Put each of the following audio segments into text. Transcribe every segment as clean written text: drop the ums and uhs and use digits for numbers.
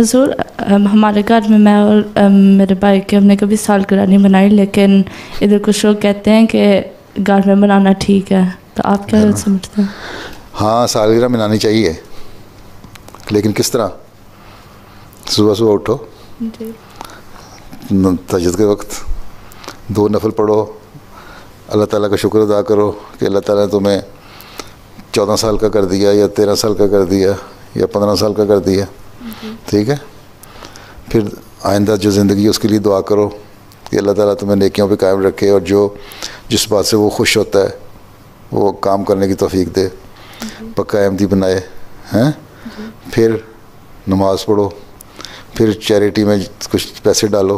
हुजूर, हमारे घर में मैं और मेरे भाई के हमने कभी सालगिरह नहीं बनाई, लेकिन इधर कुछ लोग कहते हैं कि घर में बनाना ठीक है, तो आप क्या समझते हैं? हाँ, सालगिरह मनानी चाहिए, लेकिन किस तरह? सुबह सुबह उठो, तहज्जुद के वक्त 2 नफल पढ़ो, अल्लाह ताला का शुक्र अदा करो कि अल्लाह ताला ने तुम्हें 14 साल का कर दिया या 13 साल का कर दिया या 15 साल का कर दिया, ठीक है। फिर आइंदा जो ज़िंदगी है उसके लिए दुआ करो कि अल्लाह ताला तुम्हें नेकियों पे कायम रखे और जो जिस बात से वो खुश होता है वो काम करने की तौफीक दे, पक्का अहमदी बनाए हैं। फिर नमाज़ पढ़ो, फिर चैरिटी में कुछ पैसे डालो,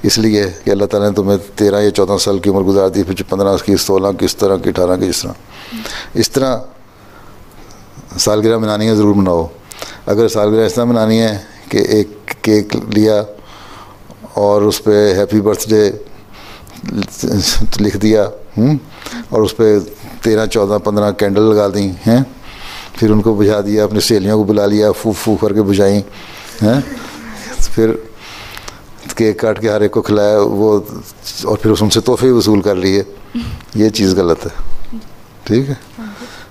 इसलिए कि अल्लाह ताला ने तुम्हें 13 या 14 साल की उम्र गुजार दी, फिर 15 की, 16 की, इस तरह की, 18 की, इस तरह सालगिरह मनानी है, ज़रूर मनाओ। अगर सालगिरह इस तरह मनानी है कि एक केक लिया और उस पर हैप्पी बर्थडे लिख दिया और उस पर 13, 14, 15 कैंडल लगा दी हैं, फिर उनको बुझा दिया, अपनी सहेलियों को बुला लिया, फूक फूक करके बुझाई हैं, फिर केक काट के हर एक को खिलाया वो, और फिर उनसे तोहफे वसूल कर लिए, ये चीज़ गलत है, ठीक है।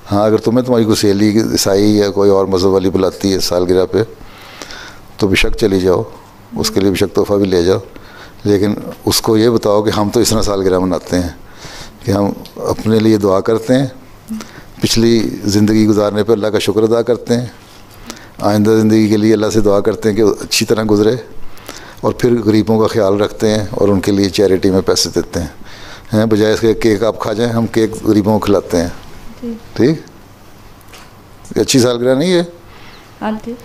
हाँ, अगर तुम्हें तुम्हारी कोई सहेली ईसाई या कोई और मज़हब वाली बुलाती है सालगिरह पे, तो बेशक चली जाओ, उसके लिए बेशक तोहफ़ा भी ले जाओ, लेकिन उसको ये बताओ कि हम तो इस तरह सालगिरह मनाते हैं कि हम अपने लिए दुआ करते हैं, पिछली ज़िंदगी गुजारने पर अल्लाह का शुक्र अदा करते हैं, आइंदा ज़िंदगी के लिए अल्लाह से दुआ करते हैं कि अच्छी तरह गुजरे, और फिर गरीबों का ख्याल रखते हैं और उनके लिए चैरिटी में पैसे देते हैं बजाय इसके केक आप खा जाएं, हम केक गरीबों को खिलाते हैं, ठीक। अच्छी सालगिरह नहीं है? हाँ जी।